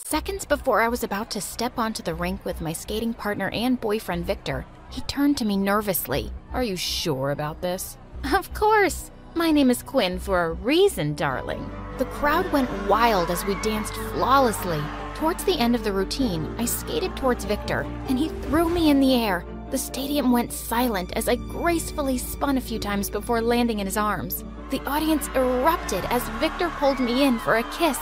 Seconds before I was about to step onto the rink with my skating partner and boyfriend Victor, he turned to me nervously. Are you sure about this? Of course. My name is Quinn for a reason, darling. The crowd went wild as we danced flawlessly. Towards the end of the routine, I skated towards Victor, and he threw me in the air. The stadium went silent as I gracefully spun a few times before landing in his arms. The audience erupted as Victor pulled me in for a kiss.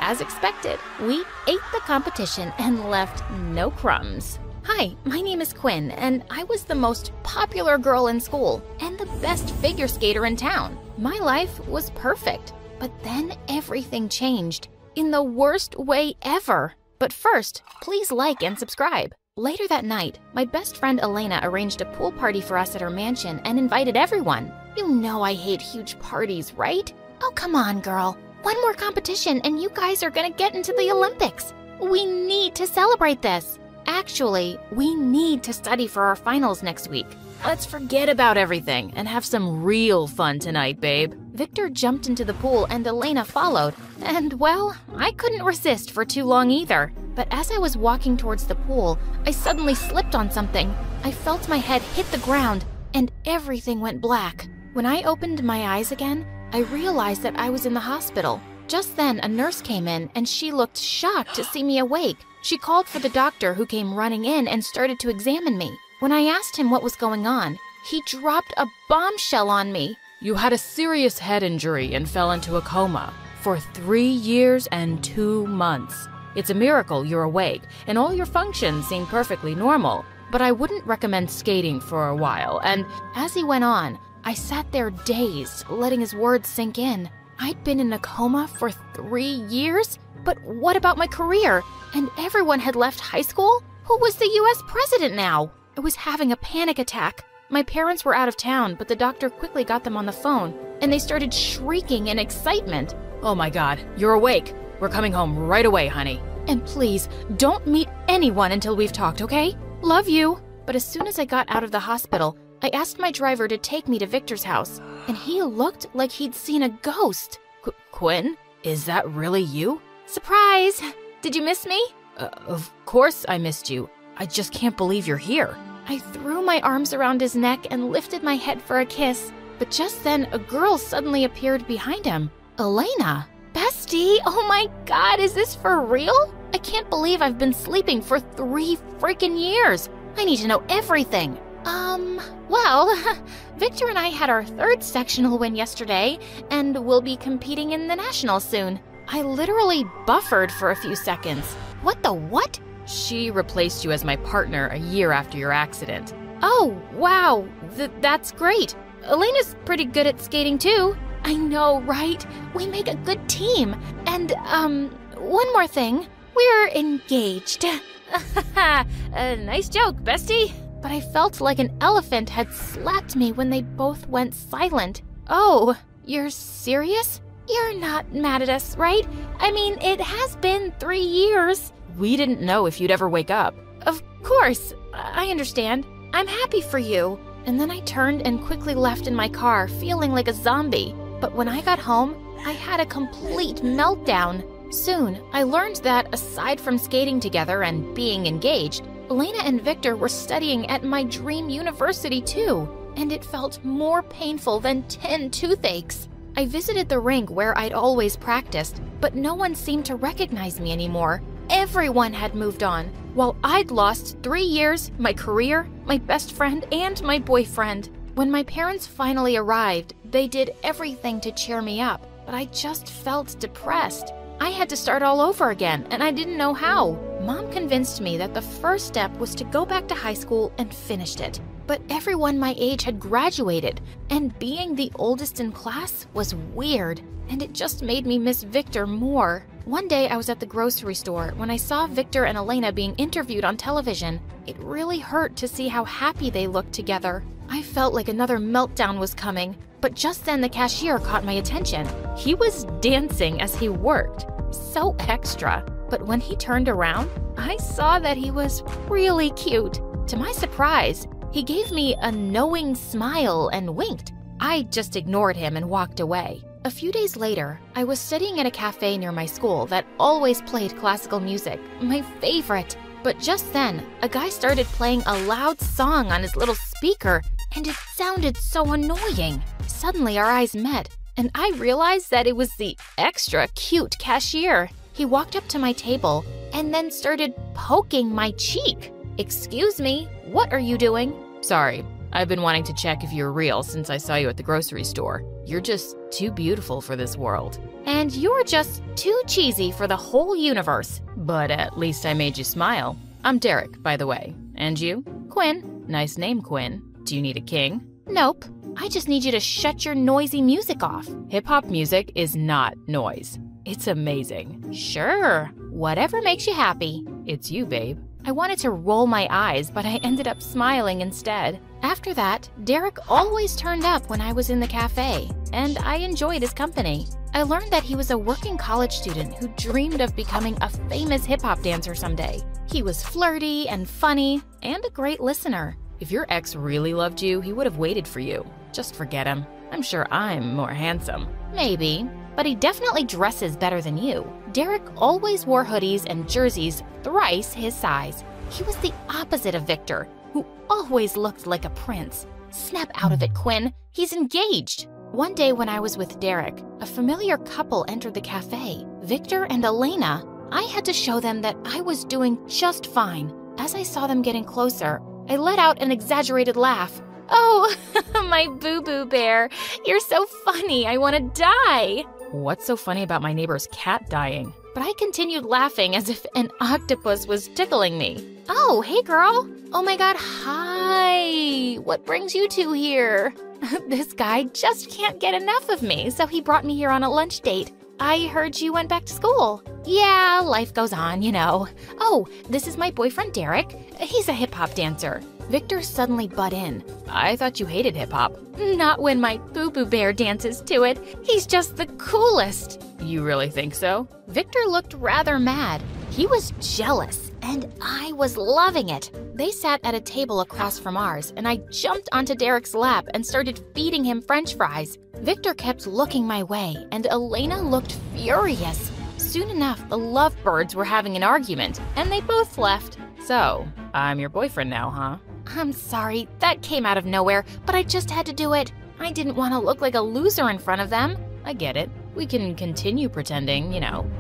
As expected, we ate the competition and left no crumbs. Hi, my name is Quinn, and I was the most popular girl in school and the best figure skater in town. My life was perfect, but then everything changed in the worst way ever. But first, please like and subscribe. Later that night, my best friend Elena arranged a pool party for us at her mansion and invited everyone. You know I hate huge parties, right? Oh, come on, girl. One more competition and you guys are gonna get into the Olympics. We need to celebrate this. Actually, we need to study for our finals next week. Let's forget about everything and have some real fun tonight, babe. Victor jumped into the pool and Elena followed. And well, I couldn't resist for too long either. But as I was walking towards the pool, I suddenly slipped on something. I felt my head hit the ground and everything went black. When I opened my eyes again, I realized that I was in the hospital. Just then, a nurse came in and she looked shocked to see me awake. She called for the doctor who came running in and started to examine me. When I asked him what was going on, he dropped a bombshell on me. You had a serious head injury and fell into a coma for 3 years and 2 months. It's a miracle you're awake and all your functions seem perfectly normal, but I wouldn't recommend skating for a while. And as he went on, I sat there dazed, letting his words sink in. I'd been in a coma for 3 years? But what about my career? And everyone had left high school? Who was the US president now? I was having a panic attack. My parents were out of town, but the doctor quickly got them on the phone, and they started shrieking in excitement. Oh my God, you're awake. We're coming home right away, honey. And please, don't meet anyone until we've talked, okay? Love you. But as soon as I got out of the hospital, I asked my driver to take me to Victor's house, and he looked like he'd seen a ghost. Quinn? Is that really you? Surprise! Did you miss me? Of course I missed you. I just can't believe you're here. I threw my arms around his neck and lifted my head for a kiss. But just then, a girl suddenly appeared behind him. Elena! Bestie! Oh my God, is this for real? I can't believe I've been sleeping for 3 freaking years. I need to know everything. Well, Victor and I had our 3rd sectional win yesterday, and we'll be competing in the nationals soon. I literally buffered for a few seconds. What the what? She replaced you as my partner a year after your accident. Oh, wow. That's great. Elena's pretty good at skating too. I know, right? We make a good team. And, one more thing. We're engaged. Nice joke, bestie. But I felt like an elephant had slapped me when they both went silent. Oh, you're serious? You're not mad at us, right? I mean, it has been 3 years. We didn't know if you'd ever wake up. Of course, I understand. I'm happy for you. And then I turned and quickly left in my car, feeling like a zombie. But when I got home, I had a complete meltdown. Soon, I learned that aside from skating together and being engaged, Elena and Victor were studying at my dream university too, and it felt more painful than 10 toothaches. I visited the rink where I'd always practiced, but no one seemed to recognize me anymore. Everyone had moved on, while I'd lost 3 years, my career, my best friend, and my boyfriend. When my parents finally arrived, they did everything to cheer me up, but I just felt depressed. I had to start all over again, and I didn't know how. Mom convinced me that the first step was to go back to high school and finished it. But everyone my age had graduated, and being the oldest in class was weird, and it just made me miss Victor more. One day I was at the grocery store when I saw Victor and Elena being interviewed on television. It really hurt to see how happy they looked together. I felt like another meltdown was coming, but just then the cashier caught my attention. He was dancing as he worked. So extra. But when he turned around, I saw that he was really cute. To my surprise, he gave me a knowing smile and winked. I just ignored him and walked away. A few days later, I was studying at a cafe near my school that always played classical music, my favorite. But just then, a guy started playing a loud song on his little speaker, and it sounded so annoying. Suddenly, our eyes met, and I realized that it was the extra cute cashier. He walked up to my table and then started poking my cheek. "Excuse me, what are you doing?" Sorry, I've been wanting to check if you're real since I saw you at the grocery store. You're just too beautiful for this world. "And you're just too cheesy for the whole universe." But at least I made you smile. I'm Derek, by the way. And you? "Quinn." Nice name, Quinn. Do you need a king? "Nope. I just need you to shut your noisy music off." Hip-hop music is not noise. It's amazing. "Sure. Whatever makes you happy." It's you, babe. I wanted to roll my eyes, but I ended up smiling instead. After that, Derek always turned up when I was in the cafe, and I enjoyed his company. I learned that he was a working college student who dreamed of becoming a famous hip-hop dancer someday. He was flirty and funny, and a great listener. If your ex really loved you, he would have waited for you. Just forget him. I'm sure I'm more handsome. Maybe, but he definitely dresses better than you. Derek always wore hoodies and jerseys thrice his size. He was the opposite of Victor, who always looked like a prince. Snap out of it, Quinn. He's engaged. One day when I was with Derek, a familiar couple entered the cafe, Victor and Elena. I had to show them that I was doing just fine. As I saw them getting closer, I let out an exaggerated laugh. "Oh, my boo-boo bear. You're so funny. I want to die." What's so funny about my neighbor's cat dying? But I continued laughing as if an octopus was tickling me. "Oh, hey girl. Oh my god, hi. What brings you two here?" "This guy just can't get enough of me, so he brought me here on a lunch date. I heard you went back to school." "Yeah, life goes on, you know." "Oh, this is my boyfriend Derek. He's a hip-hop dancer." Victor suddenly butt in. I thought you hated hip-hop. "Not when my boo-boo bear dances to it. He's just the coolest." You really think so? Victor looked rather mad. He was jealous, and I was loving it. They sat at a table across from ours, and I jumped onto Derek's lap and started feeding him French fries. Victor kept looking my way, and Elena looked furious. Soon enough, the lovebirds were having an argument, and they both left. So, I'm your boyfriend now, huh? "I'm sorry, that came out of nowhere, but I just had to do it. I didn't want to look like a loser in front of them." I get it. We can continue pretending,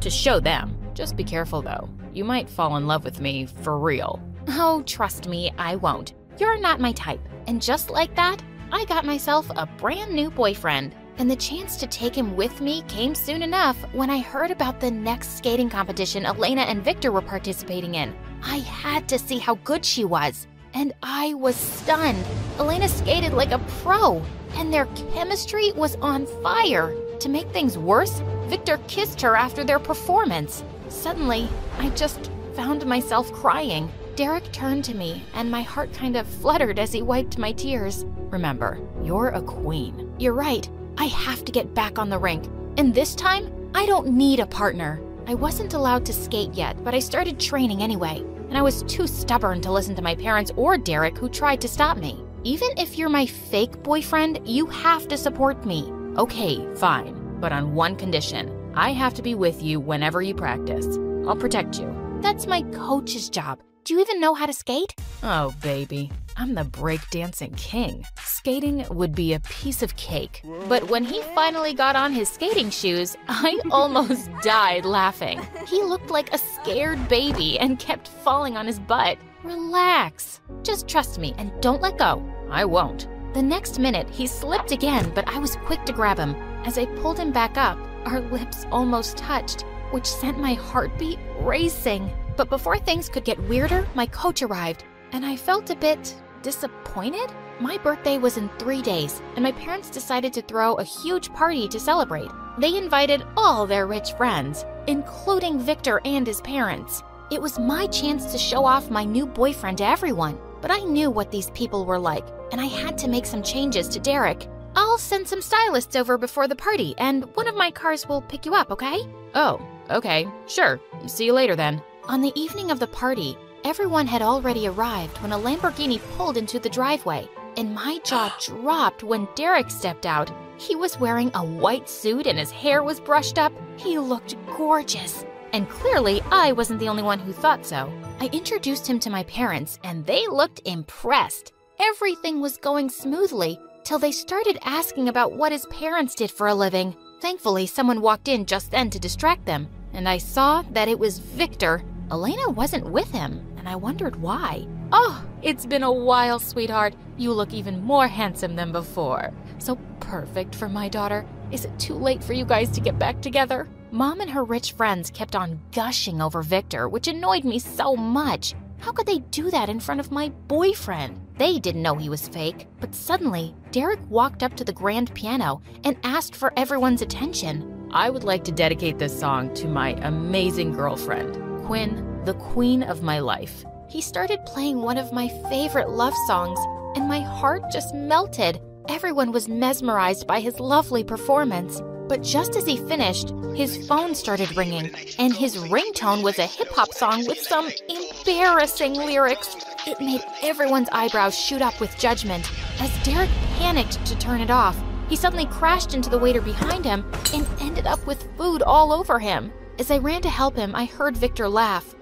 to show them. Just be careful, though. You might fall in love with me for real. "Oh, trust me, I won't. You're not my type." And just like that, I got myself a brand new boyfriend. And the chance to take him with me came soon enough when I heard about the next skating competition Elena and Victor were participating in. I had to see how good she was. And I was stunned. Elena skated like a pro, and their chemistry was on fire. To make things worse, Victor kissed her after their performance. Suddenly, I just found myself crying. Derek turned to me, and my heart kind of fluttered as he wiped my tears. Remember, you're a queen. "You're right. I have to get back on the rink. And this time, I don't need a partner." I wasn't allowed to skate yet, but I started training anyway. And I was too stubborn to listen to my parents or Derek, who tried to stop me. "Even if you're my fake boyfriend, you have to support me." Okay, fine. But on one condition. I have to be with you whenever you practice. I'll protect you. "That's my coach's job. Do you even know how to skate?" Oh, baby. I'm the breakdancing king. Skating would be a piece of cake. But when he finally got on his skating shoes, I almost died laughing. He looked like a scared baby and kept falling on his butt. "Relax. Just trust me and don't let go." I won't. The next minute, he slipped again, but I was quick to grab him. As I pulled him back up, our lips almost touched, which sent my heartbeat racing. But before things could get weirder, my coach arrived, and I felt a bit disappointed. My birthday was in 3 days, and my parents decided to throw a huge party to celebrate. They invited all their rich friends, including Victor and his parents. It was my chance to show off my new boyfriend to everyone, but I knew what these people were like, and I had to make some changes to Derek. "I'll send some stylists over before the party, and one of my cars will pick you up, okay?" Oh, okay, sure. See you later then. On the evening of the party, everyone had already arrived when a Lamborghini pulled into the driveway, and my jaw dropped when Derek stepped out. He was wearing a white suit and his hair was brushed up. He looked gorgeous. And clearly, I wasn't the only one who thought so. I introduced him to my parents, and they looked impressed. Everything was going smoothly till they started asking about what his parents did for a living. Thankfully, someone walked in just then to distract them, and I saw that it was Victor. Elena wasn't with him, and I wondered why. Oh, it's been a while, sweetheart. You look even more handsome than before. So perfect for my daughter. Is it too late for you guys to get back together? Mom and her rich friends kept on gushing over Victor, which annoyed me so much. How could they do that in front of my boyfriend? They didn't know he was fake. But suddenly, Derek walked up to the grand piano and asked for everyone's attention. I would like to dedicate this song to my amazing girlfriend, Quinn, the queen of my life. He started playing one of my favorite love songs, and my heart just melted. Everyone was mesmerized by his lovely performance. But just as he finished, his phone started ringing, and his ringtone was a hip-hop song with some embarrassing lyrics. It made everyone's eyebrows shoot up with judgment. As Derek panicked to turn it off, he suddenly crashed into the waiter behind him and ended up with food all over him. As I ran to help him, I heard Victor laugh.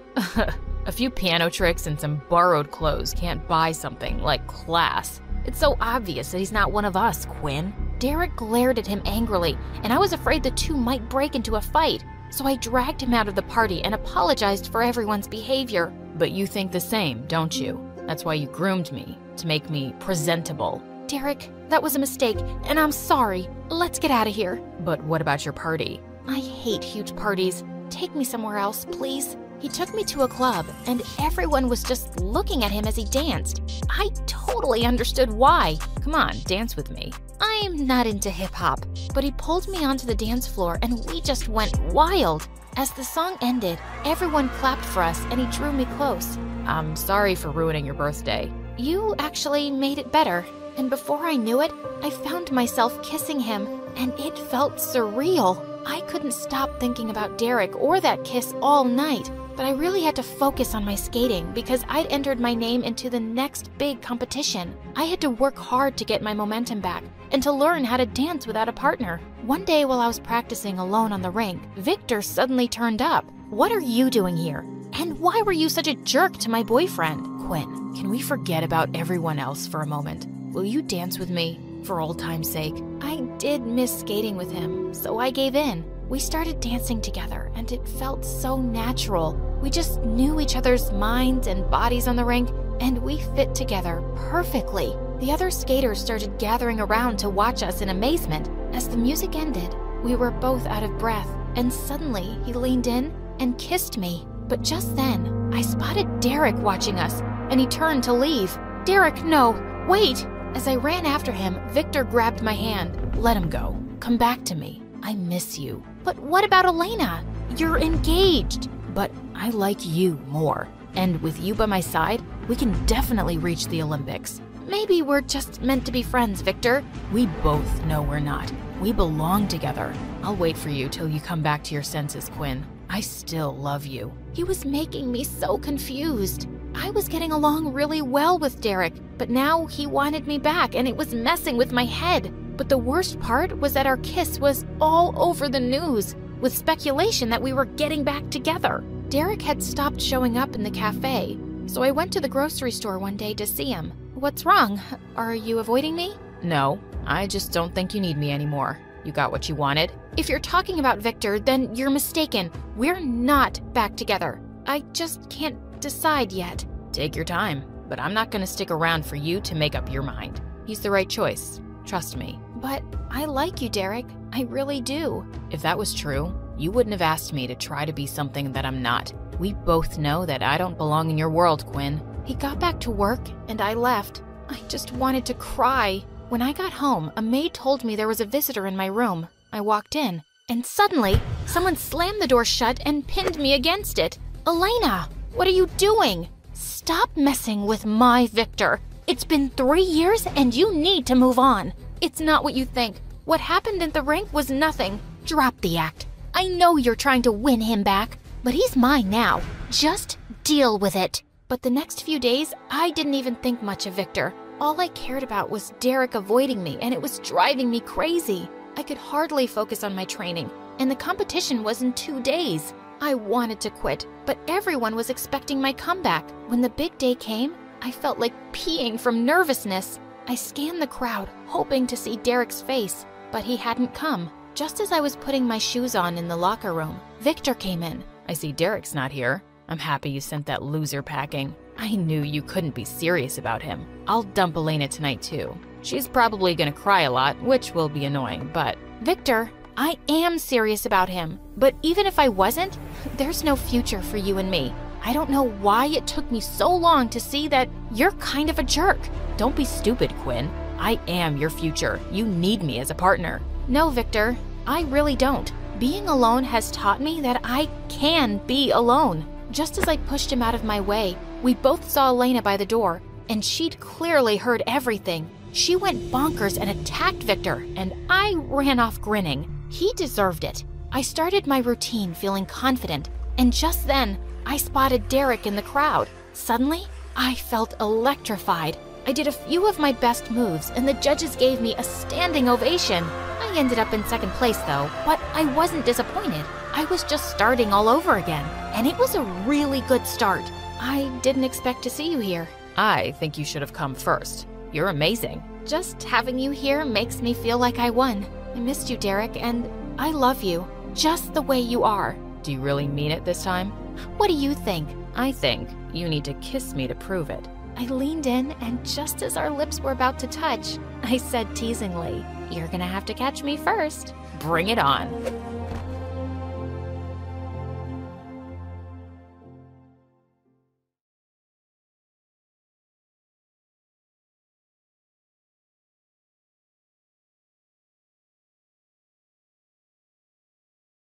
A few piano tricks and some borrowed clothes can't buy something like class. It's so obvious that he's not one of us, Quinn. Derek glared at him angrily, and I was afraid the two might break into a fight. So I dragged him out of the party and apologized for everyone's behavior. But you think the same, don't you? That's why you groomed me, to make me presentable. Derek, that was a mistake, and I'm sorry. Let's get out of here. But what about your party? I hate huge parties. Take me somewhere else, please. He took me to a club, and everyone was just looking at him as he danced. I totally understood why. Come on, dance with me. I'm not into hip-hop, but he pulled me onto the dance floor, and we just went wild. As the song ended, everyone clapped for us, and he drew me close. I'm sorry for ruining your birthday. You actually made it better, and before I knew it, I found myself kissing him, and it felt surreal. I couldn't stop thinking about Derek or that kiss all night. But I really had to focus on my skating because I'd entered my name into the next big competition. I had to work hard to get my momentum back and to learn how to dance without a partner. One day while I was practicing alone on the rink, Victor suddenly turned up. What are you doing here? And why were you such a jerk to my boyfriend? Quinn, can we forget about everyone else for a moment? Will you dance with me for old time's sake? I did miss skating with him, so I gave in. We started dancing together, and it felt so natural. We just knew each other's minds and bodies on the rink, and we fit together perfectly. The other skaters started gathering around to watch us in amazement. As the music ended, we were both out of breath, and suddenly he leaned in and kissed me. But just then, I spotted Derek watching us, and he turned to leave. Derek, no, wait! As I ran after him, Victor grabbed my hand. Let him go. Come back to me. I miss you. But what about Elena? You're engaged. But I like you more. And with you by my side, we can definitely reach the Olympics. Maybe we're just meant to be friends, Victor. We both know we're not. We belong together. I'll wait for you till you come back to your senses, Quinn. I still love you. He was making me so confused. I was getting along really well with Derek, but now he wanted me back and it was messing with my head. But the worst part was that our kiss was all over the news, with speculation that we were getting back together. Derek had stopped showing up in the cafe, so I went to the grocery store one day to see him. What's wrong? Are you avoiding me? No, I just don't think you need me anymore. You got what you wanted? If you're talking about Victor, then you're mistaken. We're not back together. I just can't decide yet. Take your time, but I'm not going to stick around for you to make up your mind. He's the right choice. Trust me. But I like you, Derek. I really do. If that was true, you wouldn't have asked me to try to be something that I'm not. We both know that I don't belong in your world, Quinn. He got back to work, and I left. I just wanted to cry. When I got home, a maid told me there was a visitor in my room. I walked in, and suddenly, someone slammed the door shut and pinned me against it. Elena, what are you doing? Stop messing with my Victor. It's been 3 years, and you need to move on. It's not what you think. What happened at the rink was nothing. Drop the act. I know you're trying to win him back, but he's mine now. Just deal with it. But the next few days, I didn't even think much of Victor. All I cared about was Derek avoiding me, and it was driving me crazy. I could hardly focus on my training, and the competition was in 2 days. I wanted to quit, but everyone was expecting my comeback. When the big day came, I felt like peeing from nervousness. I scanned the crowd, hoping to see Derek's face, but he hadn't come. Just as I was putting my shoes on in the locker room, Victor came in. I see Derek's not here. I'm happy you sent that loser packing. I knew you couldn't be serious about him. I'll dump Elena tonight too. She's probably gonna cry a lot, which will be annoying, but... Victor, I am serious about him. But even if I wasn't, there's no future for you and me. I don't know why it took me so long to see that you're kind of a jerk. Don't be stupid, Quinn. I am your future. You need me as a partner. No, Victor, I really don't. Being alone has taught me that I can be alone. Just as I pushed him out of my way, we both saw Elena by the door, and she'd clearly heard everything. She went bonkers and attacked Victor, and I ran off grinning. He deserved it. I started my routine feeling confident, and just then, I spotted Derek in the crowd. Suddenly, I felt electrified. I did a few of my best moves, and the judges gave me a standing ovation. I ended up in second place though, but I wasn't disappointed. I was just starting all over again, and it was a really good start. I didn't expect to see you here. I think you should have come first. You're amazing. Just having you here makes me feel like I won. I missed you, Derek, and I love you, just the way you are. Do you really mean it this time? What do you think? I think you need to kiss me to prove it. I leaned in, and just as our lips were about to touch, I said teasingly, "You're gonna have to catch me first." Bring it on.